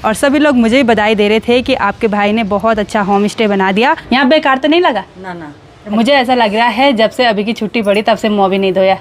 और सभी लोग मुझे ही बधाई दे रहे थे कि आपके भाई ने बहुत अच्छा होम स्टे बना दिया। यहाँ बेकार तो नहीं लगा? ना ना, मुझे ऐसा लग रहा है जब से अभी की छुट्टी पड़ी तब से मुँह भी नहीं धोया।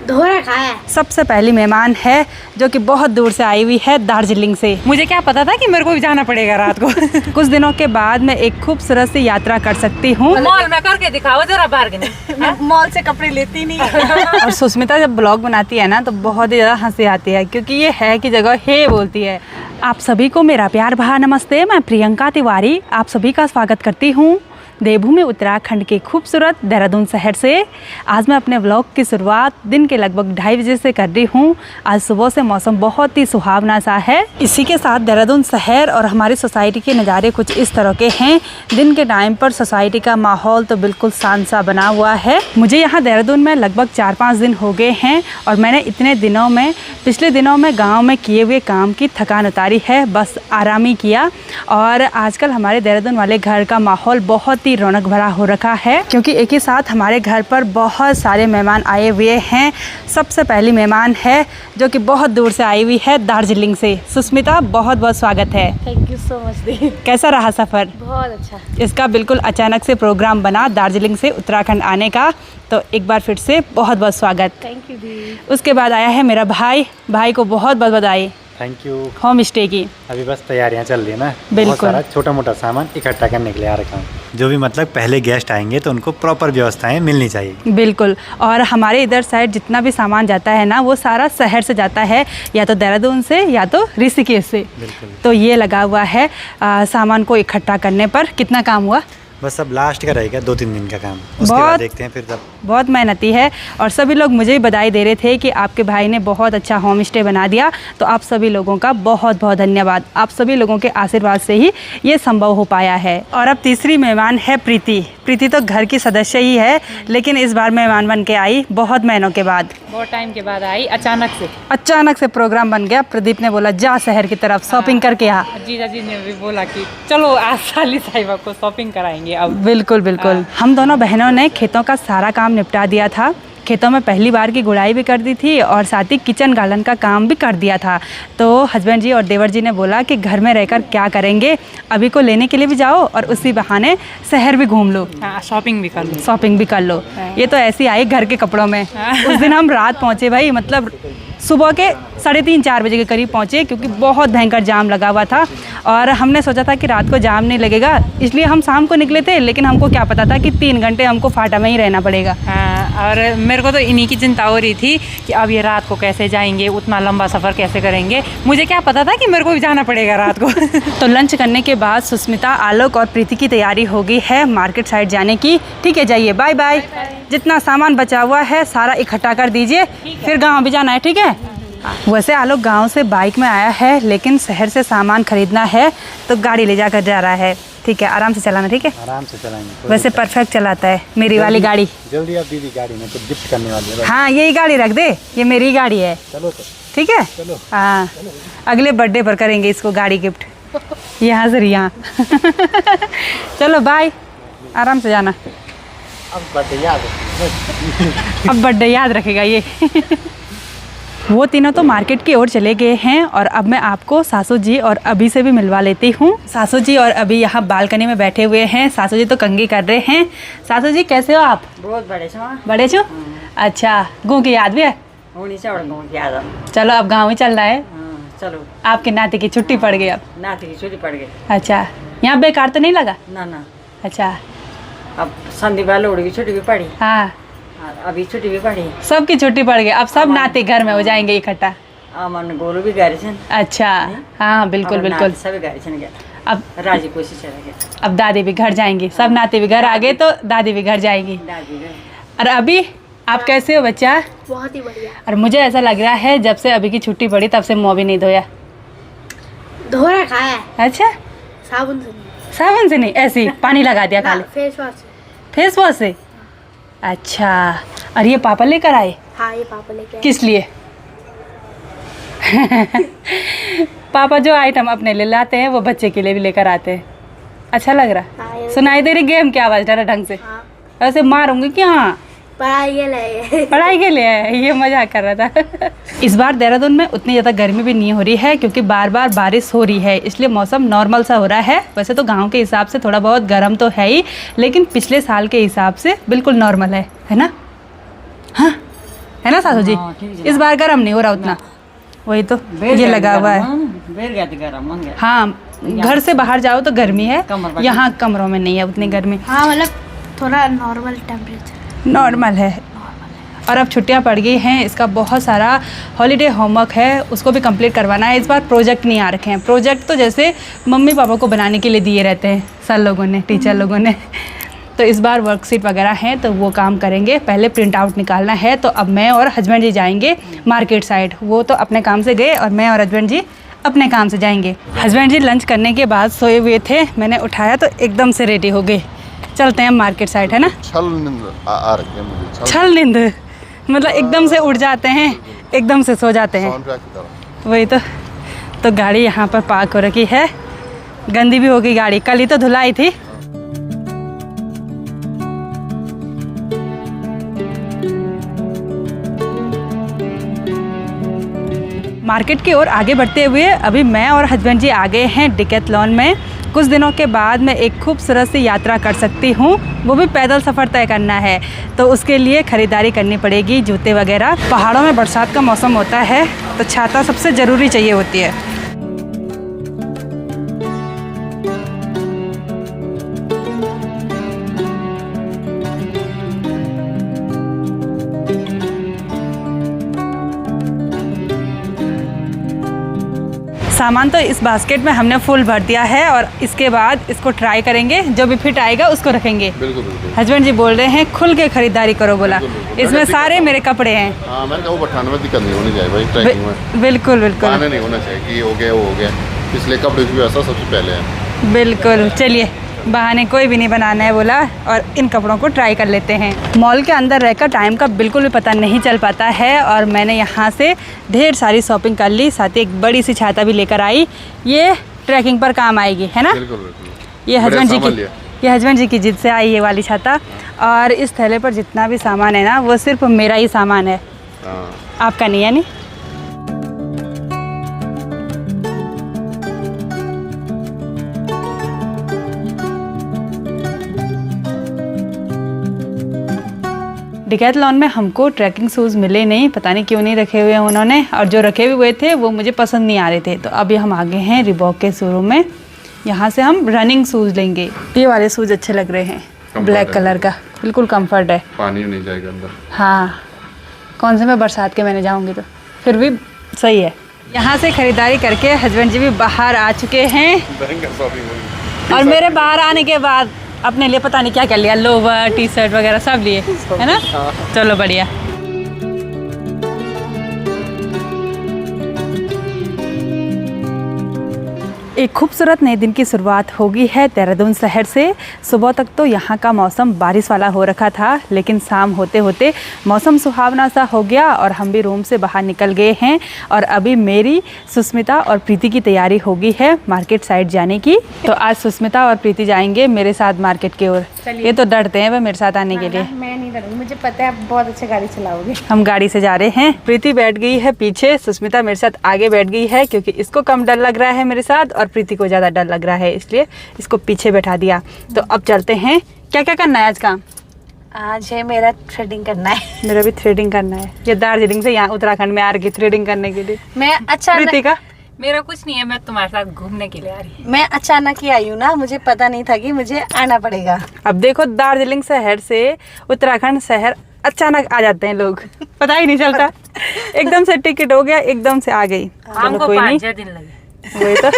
धो रखा है। सबसे पहली मेहमान है जो कि बहुत दूर से आई हुई है, दार्जिलिंग से। मुझे क्या पता था कि मेरे को भी जाना पड़ेगा रात को। कुछ दिनों के बाद मैं एक खूबसूरत सी यात्रा कर सकती हूँ। मॉल में करके दिखाओ जरा बार्गेनिंग। मॉल से कपड़े लेती नहीं। और सुष्मिता जब ब्लॉग बनाती है ना तो बहुत ही ज़्यादा हंसी आती है, क्योंकि ये है की जगह हे बोलती है। आप सभी को मेरा प्यार भरा नमस्ते। मैं प्रियंका तिवारी आप सभी का स्वागत करती हूँ देवभूमि उत्तराखंड के खूबसूरत देहरादून शहर से। आज मैं अपने व्लॉग की शुरुआत दिन के लगभग 2:30 बजे से कर रही हूँ। आज सुबह से मौसम बहुत ही सुहावना सा है। इसी के साथ देहरादून शहर और हमारी सोसाइटी के नज़ारे कुछ इस तरह के हैं। दिन के टाइम पर सोसाइटी का माहौल तो बिल्कुल शांत सा बना हुआ है। मुझे यहाँ देहरादून में लगभग 4-5 दिन हो गए हैं और मैंने इतने दिनों में पिछले दिनों में गाँव में किए हुए काम की थकान उतारी है, बस आराम ही किया। और आजकल हमारे देहरादून वाले घर का माहौल बहुत रौनक भरा हो रखा है, क्योंकि एक ही साथ हमारे घर पर बहुत सारे मेहमान आए हुए हैं। सबसे पहली मेहमान है जो कि बहुत दूर से आई हुई है, दार्जिलिंग से। सुष्मिता, बहुत बहुत स्वागत है। थैंक यू सो मच दी। कैसा रहा सफ़र? बहुत अच्छा। इसका बिल्कुल अचानक से प्रोग्राम बना दार्जिलिंग से उत्तराखंड आने का, तो एक बार फिर से बहुत बहुत स्वागत। थैंक यू दी। उसके बाद आया है मेरा भाई को बहुत बहुत बधाई थैंक यू। होम स्टे की। अभी बस तैयारियां चल रही है ना, बिल्कुल। बहुत सारा छोटा मोटा सामान इकट्ठा करने के लिए आ रखा हूँ। जो भी मतलब पहले गेस्ट आएंगे तो उनको प्रॉपर व्यवस्थाएं मिलनी चाहिए। बिल्कुल। और हमारे इधर साइड जितना भी सामान जाता है ना वो सारा शहर से जाता है, या तो देहरादून से या तो ऋषिकेश से। बिल्कुल। तो ये लगा हुआ है सामान को इकट्ठा करने पर। कितना काम हुआ? बस अब लास्ट का रहेगा 2-3 दिन का काम, उसके बाद देखते हैं फिर तब। बहुत मेहनती है और सभी लोग मुझे ही बधाई दे रहे थे कि आपके भाई ने बहुत अच्छा होम स्टे बना दिया। तो आप सभी लोगों का बहुत बहुत धन्यवाद। आप सभी लोगों के आशीर्वाद से ही ये संभव हो पाया है। और अब तीसरी मेहमान है प्रीति। प्रीति तो घर की सदस्य ही है, लेकिन इस बार मेहमान बन के आई बहुत महीनों के बाद, बहुत टाइम के बाद आई। अचानक से प्रोग्राम बन गया। प्रदीप ने बोला जा शहर की तरफ शॉपिंग करके आ। जीजा जी ने भी बोला कि चलो आज साली साहिबा को शॉपिंग कराएंगे। अब बिल्कुल बिल्कुल। हम दोनों बहनों ने खेतों का सारा काम निपटा दिया था। खेतों में पहली बार की गुड़ाई भी कर दी थी और साथ ही किचन गार्डन का काम भी कर दिया था। तो हस्बैंड जी और देवर जी ने बोला कि घर में रहकर क्या करेंगे, अभी को लेने के लिए भी जाओ और उसी बहाने शहर भी घूम लो, शॉपिंग भी कर लो। ये तो ऐसी आई घर के कपड़ों में। उस दिन हम रात पहुँचे भाई, मतलब सुबह के 3:30-4 बजे के करीब पहुँचे, क्योंकि बहुत भयंकर जाम लगा हुआ था। और हमने सोचा था कि रात को जाम नहीं लगेगा, इसलिए हम शाम को निकले थे, लेकिन हमको क्या पता था कि 3 घंटे हमको फाटा में ही रहना पड़ेगा। और मेरे को तो इन्हीं की चिंता हो रही थी कि अब ये रात को कैसे जाएंगे, उतना लंबा सफ़र कैसे करेंगे। मुझे क्या पता था कि मेरे को भी जाना पड़ेगा रात को। तो लंच करने के बाद सुष्मिता, आलोक और प्रीति की तैयारी हो गई है मार्केट साइड जाने की। ठीक है, जाइए, बाय बाय। जितना सामान बचा हुआ है सारा इकट्ठा कर दीजिए, फिर गाँव भी जाना है। ठीक है। वैसे आलोक गांव से बाइक में आया है, लेकिन शहर से सामान खरीदना है तो गाड़ी ले जाकर जा रहा है। ठीक है, आराम से चलाना। ठीक है, आराम से चलाएंगे। वैसे परफेक्ट चलाता है मेरी वाली गाड़ी। जल्दी आप दीदी गाड़ी में कुछ गिफ्ट करने वाली है। हाँ, यही गाड़ी रख दे, ये मेरी गाड़ी है। चलो तो। ठीक है। हाँ, अगले बर्थडे पर करेंगे इसको गाड़ी गिफ्ट, यहाँ से यहाँ। चलो बाय, आराम से जाना। अब बर्थडे याद रखेगा ये। वो तीनों तो मार्केट की ओर चले गए हैं और अब मैं आपको सासू जी और अभी से भी मिलवा लेती हूँ। सासू जी और अभी यहाँ बालकनी में बैठे हुए हैं। सासू जी तो कंघी कर रहे हैं। सासू जी कैसे हो आप? बहुत बड़े छो? अच्छा, गाँव की याद भी है? चलो अब गाँव ही चल रहा है। चलो, आपके नाती की छुट्टी पड़ गई। अब नाती की छुट्टी पड़ गई। अच्छा, यहाँ बेकार तो नहीं लगा? ना। अच्छा, अब संदीप वालों की छुट्टी भी पड़ी। हाँ, अभी छुट्टी भी पड़ी। सबकी छुट्टी पड़ गई। अब सब नाते घर में हो जाएंगे इकट्ठा। अमन गोलू भी गाड़ी छन। अच्छा, हाँ बिल्कुल बिल्कुल। सभी गाड़ी छन गया। अब राजी कोशिश है। अब दादी भी घर जाएंगी, सब नाते भी घर आ गए तो दादी भी घर जाएगी। और अभी आप कैसे हो बच्चा? बहुत ही बढ़िया। और मुझे ऐसा लग रहा है जब से अभी की छुट्टी पड़ी तब से मुँह भी नहीं धोया। धो रखा है। अच्छा, साबुन से नहीं। साबुन से नहीं, ऐसे ही पानी लगा दिया खाली? फेस वॉश से। फेस वॉश से? अच्छा। और ये पापा लेकर आए? हाँ, ये पापा लेके आए। किस लिए? पापा जो आइटम अपने ले लाते हैं वो बच्चे के लिए भी लेकर आते हैं। अच्छा लग रहा? हाँ, सुनाई दे रही गेम की आवाज़ डरा ढंग से? हाँ। ऐसे मारूंगी क्या? पढ़ाई के लिए पढ़ाई के लिए है, ये मजाक कर रहा था। इस बार देहरादून में उतनी ज़्यादा गर्मी भी नहीं हो रही है क्योंकि बार बार बारिश हो रही है, इसलिए मौसम नॉर्मल सा हो रहा है। वैसे तो गांव के हिसाब से थोड़ा बहुत गर्म तो है ही, लेकिन पिछले साल के हिसाब से बिल्कुल नॉर्मल है ना? हाँ है ना सासू जी? इस बार गर्म नहीं हो रहा उतना, वही तो ये लगा हुआ है। हाँ, घर से बाहर जाओ तो गर्मी है, यहाँ कमरों में नहीं है उतनी गर्मी, हाँ मतलब थोड़ा नॉर्मल टेम्परेचर नॉर्मल है। और अब छुट्टियां पड़ गई हैं, इसका बहुत सारा हॉलीडे होमवर्क है, उसको भी कंप्लीट करवाना है। इस बार प्रोजेक्ट नहीं आ रखे हैं। प्रोजेक्ट तो जैसे मम्मी पापा को बनाने के लिए दिए रहते हैं सर लोगों ने, टीचर लोगों ने। तो इस बार वर्कशीट वगैरह हैं तो वो काम करेंगे, पहले प्रिंट आउट निकालना है। तो अब मैं और हस्बैंड जी जाएंगे मार्केट साइड, वो तो अपने काम से गए और मैं और हस्बैंड जी अपने काम से जाएंगे। हस्बैंड जी लंच करने के बाद सोए हुए थे, मैंने उठाया तो एकदम से रेडी हो गए। चलते हैं मार्केट साइड, है ना? छल नींद आ रही है मुझे। छल नींद मतलब एकदम से उठ जाते हैं, एकदम से सो जाते हैं, वही तो गाड़ी यहाँ पर पार्क हो रखी है, गंदी भी हो गई गाड़ी, कल ही तो धुलाई थी। मार्केट की ओर आगे बढ़ते हुए अभी मैं और हस्बैंड जी आ गए हैं डिकैथलॉन में। कुछ दिनों के बाद मैं एक खूबसूरत सी यात्रा कर सकती हूँ, वो भी पैदल सफ़र तय करना है, तो उसके लिए ख़रीदारी करनी पड़ेगी, जूते वगैरह। पहाड़ों में बरसात का मौसम होता है तो छाता सबसे ज़रूरी चाहिए होती है। सामान तो इस बास्केट में हमने फुल भर दिया है और इसके बाद इसको ट्राई करेंगे, जो भी फिट आएगा उसको रखेंगे। बिल्कुल बिल्कुल। हस्बैंड जी बोल रहे हैं खुल के खरीदारी करो, बोला इसमें सारे मेरे कपड़े हैं। हाँ मैंने कहा वो बैठाने में दिक्कत नहीं होनी चाहिए भाई, ट्रैकिंग में बिल्कुल बिल्कुल बहाने नहीं होना चाहिए कि ये हो गया वो हो गया, इसलिए कपड़े की व्यवस्था सबसे पहले है। बिल्कुल, चलिए बहाने कोई भी नहीं बनाना है बोला, और इन कपड़ों को ट्राई कर लेते हैं। मॉल के अंदर रहकर टाइम का बिल्कुल भी पता नहीं चल पाता है और मैंने यहाँ से ढेर सारी शॉपिंग कर ली, साथ ही एक बड़ी सी छाता भी लेकर आई, ये ट्रैकिंग पर काम आएगी, है ना? बिल्कुल बिल्कुल। ये हस्बैंड जी की जिद से आई ये वाली छाता। और इस थैले पर जितना भी सामान है ना वो सिर्फ मेरा ही सामान है, आपका नहीं है। नहीं डिकैथलॉन में हमको ट्रैकिंग शूज़ मिले नहीं, पता नहीं क्यों नहीं रखे हुए हैं उन्होंने, और जो रखे हुए थे वो मुझे पसंद नहीं आ रहे थे। तो अभी हम आ गए हैं रिबॉक के शोरूम में, यहाँ से हम रनिंग शूज़ लेंगे। ये वाले शूज़ अच्छे लग रहे हैं, ब्लैक कलर का, बिल्कुल कंफर्ट है, पानी नहीं जाएगा अंदर। हाँ, कौन से मैं बरसात के मैंने जाऊँगी तो फिर भी सही है। यहाँ से ख़रीदारी करके हस्बैंड जी भी बाहर आ चुके हैं और मेरे बाहर आने के बाद अपने लिए पता नहीं क्या क्या लिया, लोवर, टी शर्ट वगैरह सब लिए, है ना? चलो बढ़िया। एक खूबसूरत नए दिन की शुरुआत हो गई है देहरादून शहर से। सुबह तक तो यहाँ का मौसम बारिश वाला हो रखा था, लेकिन शाम होते होते मौसम सुहावना सा हो गया और हम भी रूम से बाहर निकल गए हैं। और अभी मेरी, सुस्मिता और प्रीति की तैयारी हो गई है मार्केट साइड जाने की। तो आज सुस्मिता और प्रीति जाएंगे मेरे साथ मार्केट की ओर। ये तो डरते हैं वह मेरे साथ आने के लिए। मैं नहीं डरूंगी, मुझे पता है आप बहुत अच्छी गाड़ी चलाओगे। हम गाड़ी से जा रहे हैं। प्रीति बैठ गई है पीछे, सुस्मिता मेरे साथ आगे बैठ गई है क्योंकि इसको कम डर लग रहा है मेरे साथ और प्रीति को ज़्यादा डर लग रहा है, इसलिए इसको पीछे बैठा दिया। तो अब चलते हैं। क्या क्या करना है आज काम? आज है मेरा थ्रेडिंग करना है। मेरा भी थ्रेडिंग करना है। ये दार्जिलिंग से यहाँ उत्तराखंड में आ रही थ्रेडिंग करने के लिए। मैं प्रीति का मेरा कुछ नहीं है, मैं तुम्हारे साथ घूमने के लिए आ रही हूँ। मैं अचानक ही आई हूँ ना, मुझे पता नहीं था कि मुझे आना पड़ेगा। अब देखो, दार्जिलिंग शहर से उत्तराखंड शहर अचानक आ जाते हैं लोग, पता ही नहीं चलता। एकदम से टिकट हो गया, एकदम से आ गई। हमको 5-6 दिन लगे। वही तो।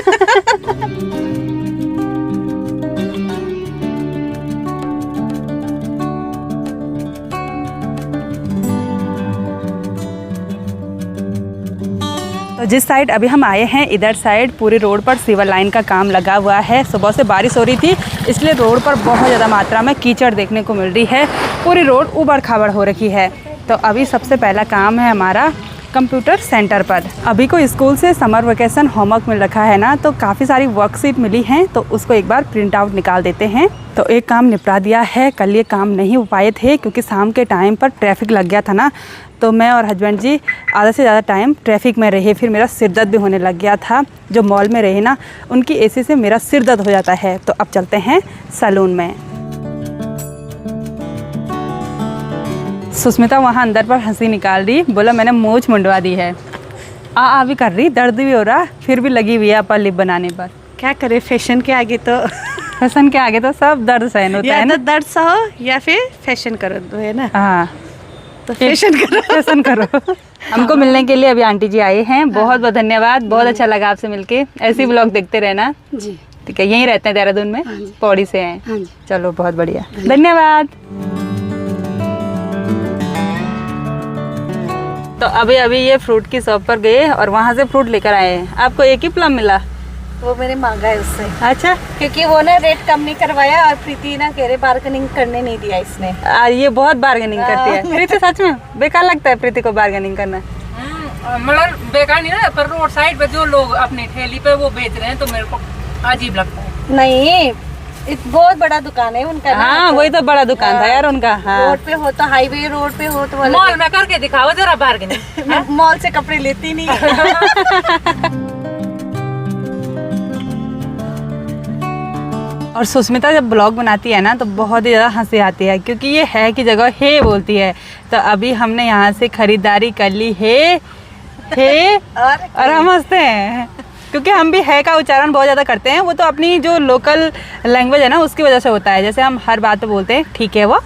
तो जिस साइड अभी हम आए हैं, इधर साइड पूरे रोड पर सिवर लाइन का काम लगा हुआ है। सुबह से बारिश हो रही थी, इसलिए रोड पर बहुत ज़्यादा मात्रा में कीचड़ देखने को मिल रही है। पूरी रोड उबड़ खाबड़ हो रखी है। तो अभी सबसे पहला काम है हमारा कंप्यूटर सेंटर पर। अभी को स्कूल से समर वेकेशन होमवर्क मिल रखा है ना, तो काफ़ी सारी वर्कशीट मिली हैं, तो उसको एक बार प्रिंट आउट निकाल देते हैं। तो एक काम निपटा दिया है। कल ये काम नहीं हो पाए थे क्योंकि शाम के टाइम पर ट्रैफिक लग गया था ना, तो मैं और हस्बैंड जी आधा से ज़्यादा टाइम ट्रैफिक में रहे। फिर मेरा सिर दर्द भी होने लग गया था। जो मॉल में रहे ना, उनकी एसी से मेरा सिर दर्द हो जाता है। तो अब चलते हैं सैलून में। सुष्मिता वहाँ अंदर पर हंसी निकाल रही, बोला मैंने मूंछ मुंडवा दी है। आ भी कर रही, दर्द भी हो रहा, फिर भी लगी हुई है अपन लिप बनाने पर। क्या करे, फैशन के आगे तो फैशन के आगे तो सब दर्द सहन होता है ना। तो दर्द सहो या फिर फैशन करो, दो है ना। हाँ, तो फैशन करो। फैशन करो। हमको मिलने के लिए अभी आंटी जी आए हैं। बहुत बहुत धन्यवाद, बहुत अच्छा लगा आपसे मिलके। ऐसी ब्लॉग देखते रहना। जी ठीक है, यहीं रहते हैं देहरादून में, पौड़ी से हैं। हाँ जी। चलो बहुत बढ़िया, धन्यवाद। तो अभी ये फ्रूट की शॉप पर गए और वहाँ से फ्रूट लेकर आए हैं। आपको एक ही प्लम मिला? वो मैंने मांगा है उससे, अच्छा, क्योंकि वो ना रेट कम नहीं करवाया और प्रीति ना कह रहे बार्गेनिंग करने नहीं दिया इसने। ये बहुत बार्गेनिंग करती है प्रीति। सच में बेकार लगता है प्रीति को बार्गेनिंग करना। मतलब बेकार नहीं ना, पर रोड साइड पे जो लोग अपनी ठेली पे वो बेच रहे हैं तो मेरे को अजीब लगता है। नहीं, बहुत बड़ा दुकान है उनका। हाँ, वही तो बड़ा दुकान था यार उनका। हाँ, रोड पे हो तो, हाईवे रोड पे हो तो मॉल में करके दिखाओ जरा बार्गेनिंग। मॉल से कपड़े लेती नहीं। और सुष्मिता जब ब्लॉग बनाती है ना, तो बहुत ही ज़्यादा हंसी आती है क्योंकि ये है की जगह हे बोलती है। तो अभी हमने यहाँ से खरीदारी कर ली है और हम हंसते हैं क्योंकि हम भी है का उच्चारण बहुत ज़्यादा करते हैं। वो तो अपनी जो लोकल लैंग्वेज है ना, उसकी वजह से होता है। जैसे हम हर बात पे बोलते हैं ठीक है, वो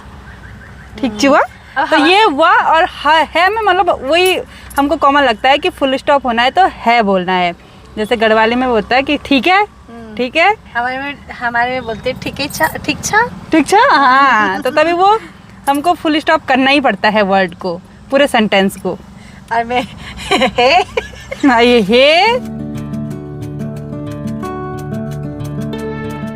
ठीक चुआ, तो ये वाह और है में मतलब वही हमको कॉमन लगता है कि फुल स्टॉप होना है तो है बोलना है। जैसे गढ़वाली में बोलता है कि ठीक है, ठीक है। हमारे में बोलते ठीक है, ठीक छा, ठीक छा। हाँ, तो तभी वो हमको फुल स्टॉप करना ही पड़ता है वर्ड को, पूरे सेंटेंस को। और मैं ये हे।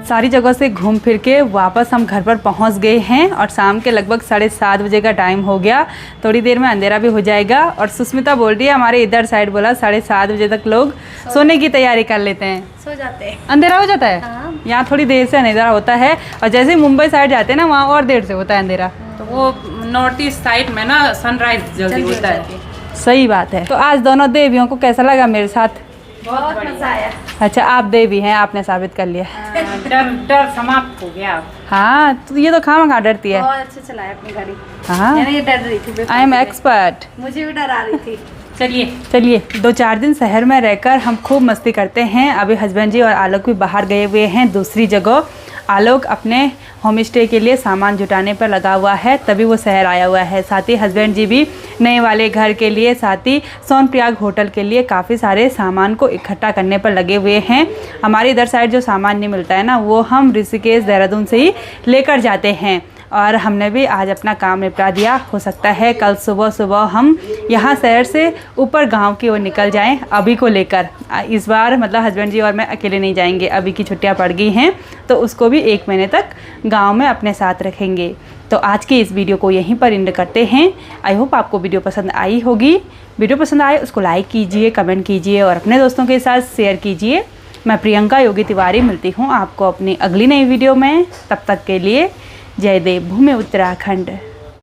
सारी जगह से घूम फिर के वापस हम घर पर पहुंच गए हैं और शाम के लगभग 7:30 बजे का टाइम हो गया। थोड़ी देर में अंधेरा भी हो जाएगा। और सुष्मिता बोल रही है हमारे इधर साइड बोला 7:30 बजे तक लोग सोने की तैयारी कर लेते हैं, सो जाते हैं। अंधेरा हो जाता है। यहाँ थोड़ी देर से अंधेरा होता है और जैसे ही मुंबई साइड जाते हैं ना, वहाँ और देर से होता है अंधेरा। तो वो नॉर्थ ईस्ट साइड में ना सनराइज जल्दी होता है। सही बात है। तो आज दोनों देवियों को कैसा लगा मेरे साथ? बहुत मजा आया। अच्छा, आप देवी हैं, आपने साबित कर लिया। डर समाप्त हो गया। हाँ, तो ये तो खामा डरती है। बहुत अच्छे चलाया अपनी गाड़ी। हाँ, मैंने ये डर रही थी, आई एम एक्सपर्ट। मुझे भी डर आ रही थी। चलिए 2-4 दिन शहर में रहकर हम खूब मस्ती करते हैं। अभी हस्बैंड जी और आलोक भी बाहर गए हुए हैं दूसरी जगह। आलोक अपने होम स्टे के लिए सामान जुटाने पर लगा हुआ है, तभी वो शहर आया हुआ है। साथ ही हस्बैंड जी भी नए वाले घर के लिए, साथ ही सोनप्रयाग होटल के लिए काफ़ी सारे सामान को इकट्ठा करने पर लगे हुए हैं। हमारे इधर साइड जो सामान नहीं मिलता है ना, वो हम ऋषिकेश देहरादून से ही लेकर जाते हैं। और हमने भी आज अपना काम निपटा दिया। हो सकता है कल सुबह सुबह हम यहाँ शहर से ऊपर गांव की ओर निकल जाएं अभी को लेकर। इस बार मतलब हस्बैंड जी और मैं अकेले नहीं जाएंगे, अभी की छुट्टियाँ पड़ गई हैं, तो उसको भी 1 महीने तक गांव में अपने साथ रखेंगे। तो आज की इस वीडियो को यहीं पर एंड करते हैं। आई होप आपको वीडियो पसंद आई होगी। वीडियो पसंद आए उसको लाइक कीजिए, कमेंट कीजिए और अपने दोस्तों के साथ शेयर कीजिए। मैं प्रियंका योगी तिवारी मिलती हूँ आपको अपनी अगली नई वीडियो में। तब तक के लिए जय देव भूमि उत्तराखंड।